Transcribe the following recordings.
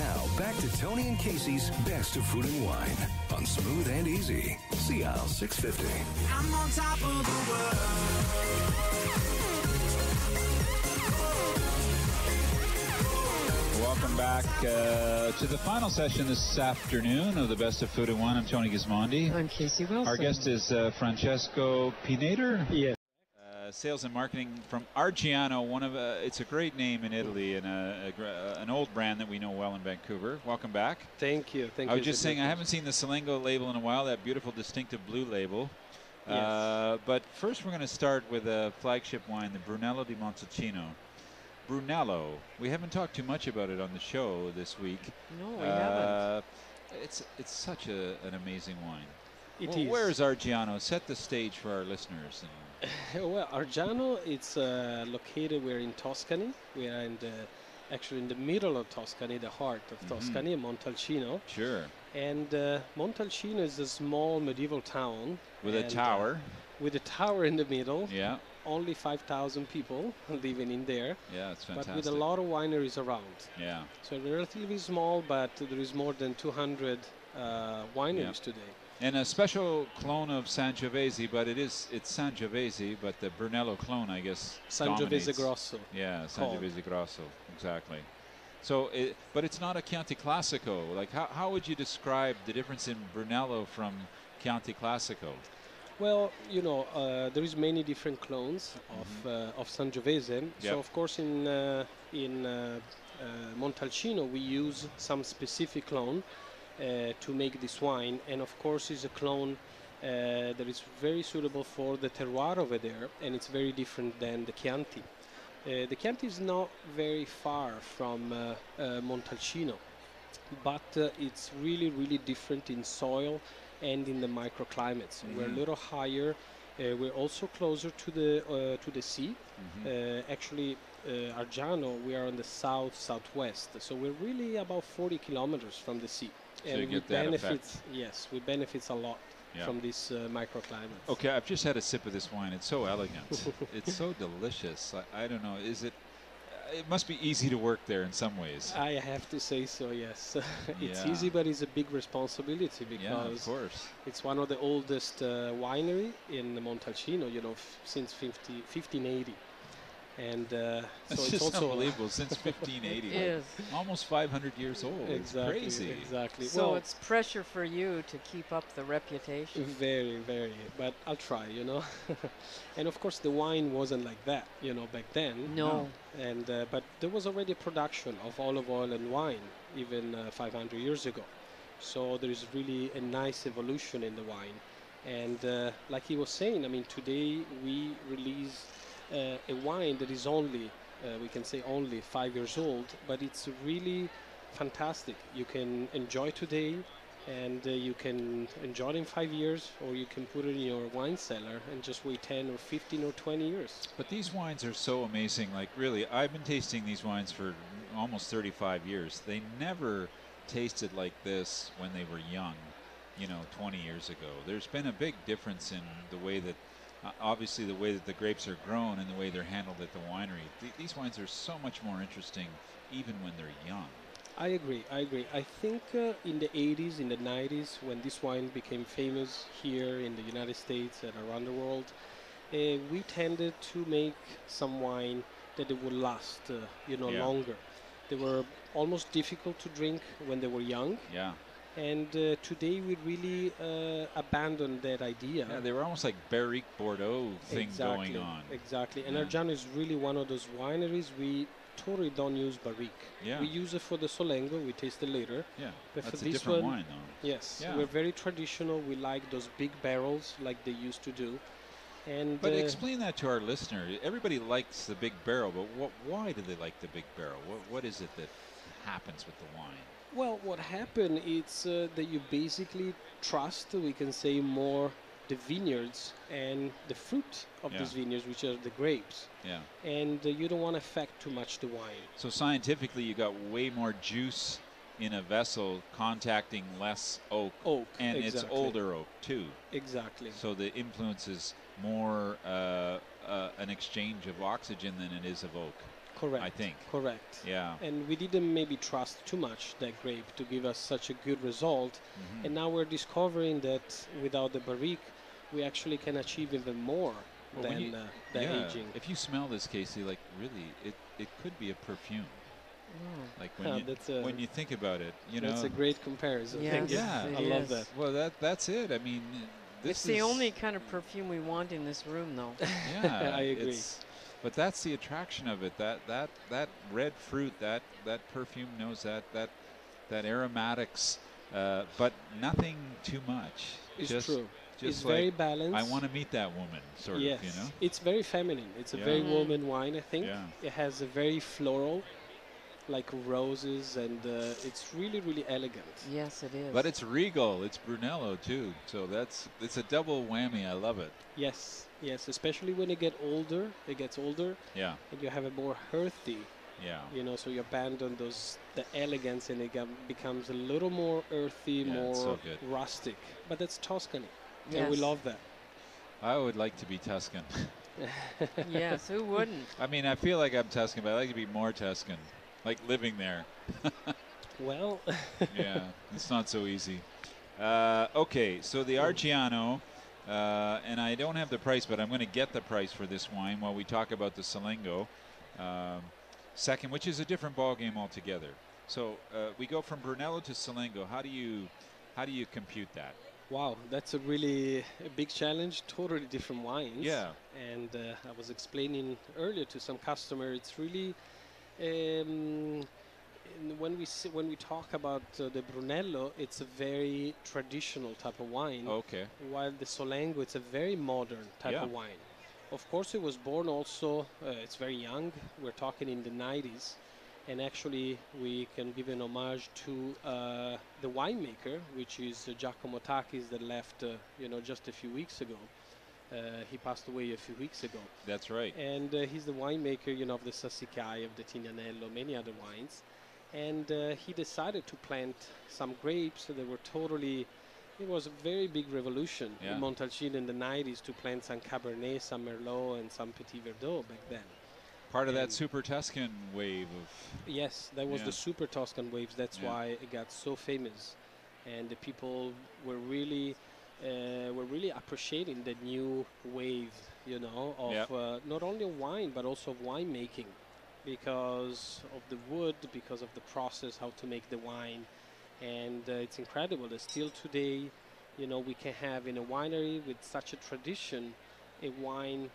Now, back to Tony and Casey's Best of Food and Wine on Smooth and Easy. CL 650. I'm on top of the world. Welcome back to the final session this afternoon of the Best of Food and Wine. I'm Tony Gismondi. I'm Casey Wilson. Our guest is Francesco Pineider. Yes. Sales and marketing from Argiano. It's a great name in Italy and an old brand that we know well in Vancouver. Welcome back. Thank you. I was just saying I haven't seen the Salengo label in a while. That beautiful distinctive blue label. Yes. But first we're going to start with a flagship wine, the Brunello di Montalcino. Brunello. We haven't talked too much about it on the show this week. No, we haven't. It's such an amazing wine. It is. Where is Argiano? Set the stage for our listeners. Well, Argiano, it's located. We're in Tuscany. We are actually in the middle of Tuscany, the heart of Tuscany, Montalcino. Sure. And Montalcino is a small medieval town with a tower. With a tower in the middle. Yeah. Only 5,000 people living in there. Yeah, it's fantastic. But with a lot of wineries around. Yeah. So relatively small, but there is more than 200 wineries today. And a special clone of Sangiovese, but it's Sangiovese, but the Brunello clone, I guess, Sangiovese Grosso. Yeah, Sangiovese Grosso, exactly. So, but it's not a Chianti Classico. Like, how would you describe the difference in Brunello from Chianti Classico? Well, you know, there is many different clones of Sangiovese. Yep. So, of course, in Montalcino, we use some specific clone to make this wine, and of course is a clone that is very suitable for the terroir over there, and it's very different than the Chianti. The Chianti is not very far from Montalcino, but it's really different in soil and in the microclimates. We're a little higher. We're also closer to the sea. Actually, Argiano, we are on the southwest, so we're really about 40 kilometers from the sea. So and you we get that benefit, effect. Yes, we benefit a lot from this microclimate. Okay, I've just had a sip of this wine. It's so elegant. It's so delicious. I don't know. It must be easy to work there in some ways. I have to say so, yes. It's easy, but it's a big responsibility because of course. It's one of the oldest winery in Montalcino, you know, since 1580. And so it's it's just also unbelievable. Since 1580, It is. almost 500 years old. Exactly, It's crazy. exactly. So well, it's pressure for you to keep up the reputation. very, but I'll try, you know. And of course, the wine wasn't like that, you know, back then. No. And but there was already a production of olive oil and wine even 500 years ago. So there is really a nice evolution in the wine. And like he was saying, I mean, today we release a wine that is only, we can say only 5 years old, but it's really fantastic. You can enjoy today, and you can enjoy it in 5 years, or you can put it in your wine cellar and just wait 10 or 15 or 20 years. But these wines are so amazing. Like, really, I've been tasting these wines for almost 35 years. They never tasted like this when they were young, you know, 20 years ago. There's been a big difference in the way that obviously the way that the grapes are grown and the way they're handled at the winery. These wines are so much more interesting even when they're young. I agree. I think in the 80s, in the 90s, when this wine became famous here in the United States and around the world, we tended to make some wine that it would last, longer. They were almost difficult to drink when they were young. Yeah. And today we really abandoned that idea. Yeah, they were almost like Barrique Bordeaux thing going on. Exactly. And Argiano is really one of those wineries we totally don't use Barrique. Yeah. We use it for the Solengo. We taste it later. Yeah, but that's for a this different one, wine, though. Yes. Yeah. We're very traditional. We like those big barrels like they used to do. And but explain that to our listener. Everybody likes the big barrel, but why do they like the big barrel? What is it that happens with the wine? Well, what happened is that you basically trust, we can say, more the vineyards and the fruit of these vineyards, which are the grapes. Yeah. And you don't want to affect too much the wine. So scientifically, you got way more juice in a vessel contacting less oak. And exactly. It's older oak, too. Exactly. So the influence is more an exchange of oxygen than it is of oak. Correct. I think. Correct. Yeah. And we didn't maybe trust too much that grape to give us such a good result. And now we're discovering that without the barrique, we actually can achieve even more Well, when than you- the yeah, aging. if you smell this, Casey, like really, it could be a perfume. Like when you think about it, you That's know. a great comparison. Yes, Thank you. Yeah. it I love is. that. Well, that's it. I mean, this It's the is- only kind of perfume we want in this room, though. Yeah, I agree. But that's the attraction of it. That red fruit, that perfume knows that aromatics, but nothing too much. It's just, true. Just It's like, very balanced. I want to meet that woman, sort Yes. of. You know. It's very feminine. It's a Yeah. very woman wine, I think. Yeah. It has a very floral, like roses, and it's really, really elegant. Yes, it is. But it's regal. It's Brunello too. So it's a double whammy. I love it. Yes, yes, especially when it gets older, Yeah. and you have a more earthy, Yeah. you know, so you abandon the elegance and it becomes a little more earthy, Yeah, it's more so good. rustic. But that's Tuscany, Yes. and we love that. I would like to be Tuscan. Yes, who wouldn't? I mean, I feel like I'm Tuscan, but I like to be more Tuscan, like living there. Well, Yeah, it's not so easy. Okay, so the Argiano, and I don't have the price, but I'm going to get the price for this wine while we talk about the Salengo second, which is a different ball game altogether. So we go from Brunello to Salengo. How do you compute that? wow, that's a really a big challenge. Totally different wines. Yeah. And I was explaining earlier to some customer, it's really when we talk about the Brunello, it's a very traditional type of wine. Okay. While the Solengo, it's a very modern type Yeah. of wine. Of course, it was born also, it's very young. We're talking in the 90s. And actually, we can give an homage to the winemaker, which is Giacomo Takis, that left, just a few weeks ago. He passed away a few weeks ago. That's right. And he's the winemaker, of the Sassicaia, of the Tignanello, many other wines. And he decided to plant some grapes that were totally, it was a very big revolution in Montalcino in the 90s to plant some Cabernet, some Merlot, and some Petit Verdot back then. Part of that Super Tuscan wave of... Yes, that was Yeah. the Super Tuscan waves. That's Yeah. why it got so famous. And the people were really appreciating the new wave, of Yep. not only of wine, but also of winemaking, because of the wood, because of the process, how to make the wine. And it's incredible that still today, we can have in a winery with such a tradition, a wine,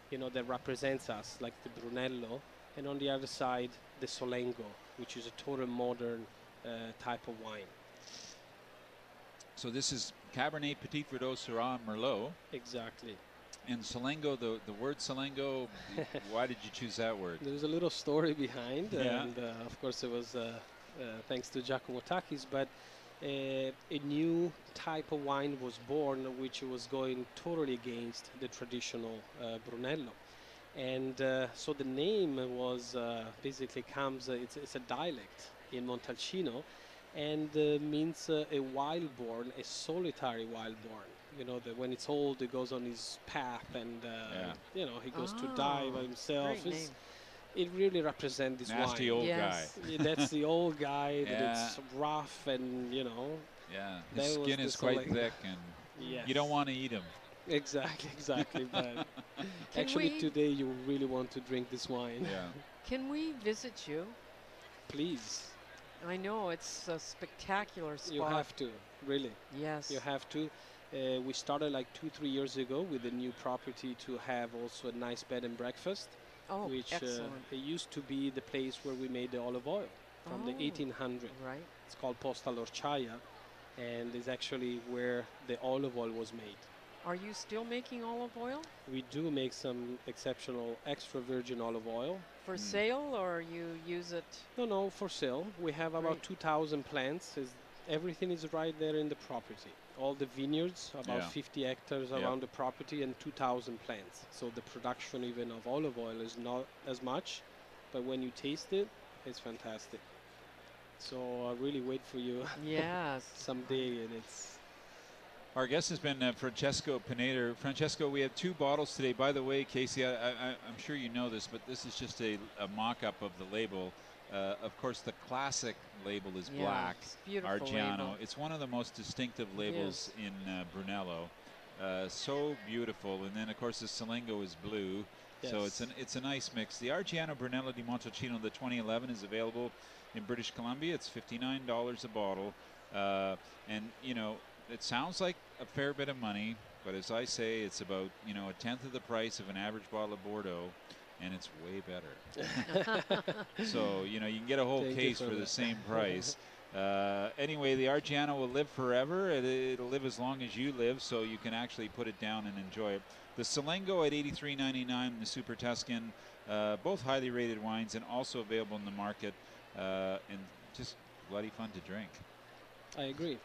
that represents us, like the Brunello, and on the other side, the Solengo, which is a total modern type of wine. So this is Cabernet, Petit Verdot, Syrah, and Merlot. Exactly. And Salengo, the word Salengo, why did you choose that word? There's a little story behind, Yeah. and of course it was thanks to Giacomo Takis, but a new type of wine was born which was going totally against the traditional Brunello. And so the name was basically comes, it's a dialect in Montalcino, and means a wild-born, a solitary wild-born. That when it's old, it goes on his path, and he goes to die by himself. Great name. It really represents this Nasty wine. old Yes. guy. Yeah, that's the old guy. That Yeah. it's rough, and Yeah, That his was skin the is quite Salengo. thick, and yes, you don't want to eat him. exactly. But Can actually, we- today you really want to drink this wine. Yeah. Can we visit you? Please, I know it's a spectacular spot. you have to. Really, Yes. you have to. We started like 2-3 years ago with a new property to have also a nice bed and breakfast, Oh, which excellent. it used to be the place where we made the olive oil from the Oh. 1800. Right. It's called Posta Lorciaia, and is actually where the olive oil was made. Are you still making olive oil We do make some exceptional extra virgin olive oil. for sale, or you use it? No, for sale. We have about Great. 2,000 plants. Everything is right there in the property. All the vineyards, about Yeah. 50 hectares Yeah. around the property, and 2,000 plants. So the production even of olive oil is not as much, but when you taste it, it's fantastic. So I really wait for you Yes. someday, and it's Our guest has been Francesco Pineider. Francesco, we have 2 bottles today. By the way, Casey, I'm sure you know this, but this is just a mock-up of the label. Of course, the classic label is black, it's beautiful Argiano. label. It's one of the most distinctive labels in Brunello. So beautiful. And then, of course, the Salengo is blue. Yes. So it's a nice mix. The Argiano Brunello di Montalcino, the 2011, is available in British Columbia. It's $59 a bottle. And, you know, it sounds like a fair bit of money, but as I say, it's about, you know, 1/10 of the price of an average bottle of Bordeaux, and it's way better. So, you know, you can get a whole case for the same price. Anyway, the Argiano will live forever. It'll live as long as you live, so you can actually put it down and enjoy it. The Salengo at $83.99, the Super Tuscan, both highly rated wines and also available in the market, and just bloody fun to drink. I agree.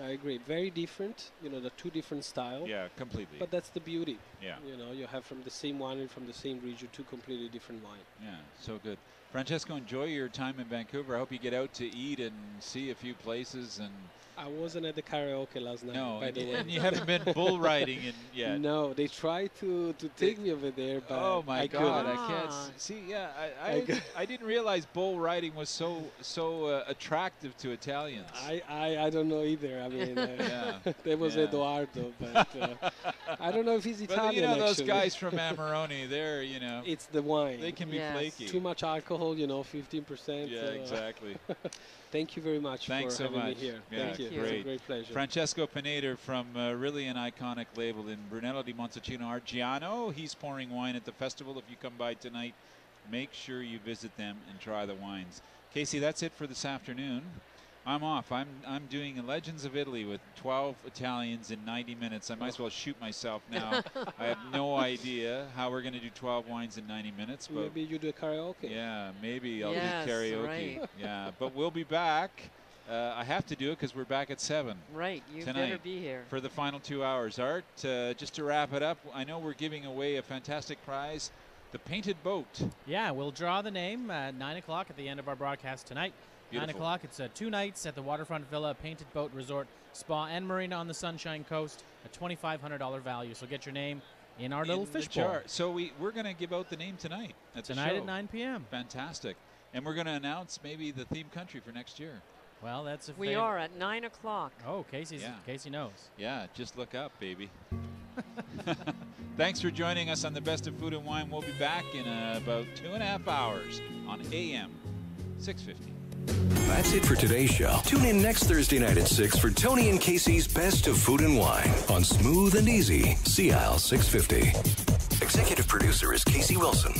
I agree. Very different. You know, the 2 different styles. Yeah, completely. But that's the beauty. Yeah. You know, you have from the same winery, from the same region, 2 completely different wine. Yeah, so good. Francesco, enjoy your time in Vancouver. I hope you get out to eat and see a few places. And I wasn't at the karaoke last night, no, by the way. and you haven't been bull riding yet. No, they tried to take me over there, but oh my I God, couldn't. I can't see. Yeah, I didn't realize bull riding was so attractive to Italians. I don't know either. I mean, there was Yeah. Eduardo, but I don't know if he's Italian. But you know, those actually. guys from Amarone, they're, you know, It's the wine. they can be Yes. flaky. Too much alcohol, you know, 15%. Yeah, exactly. Thank you very much Thanks for so having much. me here. Yeah, Thank you. great. It's a great pleasure. Francesco Pineider from really an iconic label in Brunello di Montalcino, Argiano. He's pouring wine at the festival. If you come by tonight, make sure you visit them and try the wines. Casey, that's it for this afternoon. I'm off. I'm doing Legends of Italy with 12 Italians in 90 minutes. I might as well shoot myself now. I have no idea how we're going to do 12 wines in 90 minutes. But Maybe you do karaoke. yeah, maybe I'll Yes, do karaoke. right. Yeah, but we'll be back. I have to do it because we're back at 7 Right, you tonight better be here. for the final 2 hours. Art, just to wrap it up, I know we're giving away a fantastic prize, the Painted Boat. Yeah, we'll draw the name at 9 o'clock at the end of our broadcast tonight. Beautiful. 9 o'clock, it's 2 nights at the Waterfront Villa Painted Boat Resort, Spa, and Marina on the Sunshine Coast, a $2,500 value. So get your name in our little In the fishbowl. jar. So we're going to give out the name tonight at the Tonight show. at 9 p.m. Fantastic. And we're going to announce maybe the theme country for next year. Well, that's if We they- are at 9 o'clock. Oh, Casey knows. Yeah, just look up, baby. Thanks for joining us on the Best of Food and Wine. We'll be back in about 2.5 hours on AM 650. That's it for today's show. Tune in next Thursday night at 6 for Tony and Casey's Best of Food and Wine on Smooth and Easy, CIL 650. Executive producer is Casey Wilson.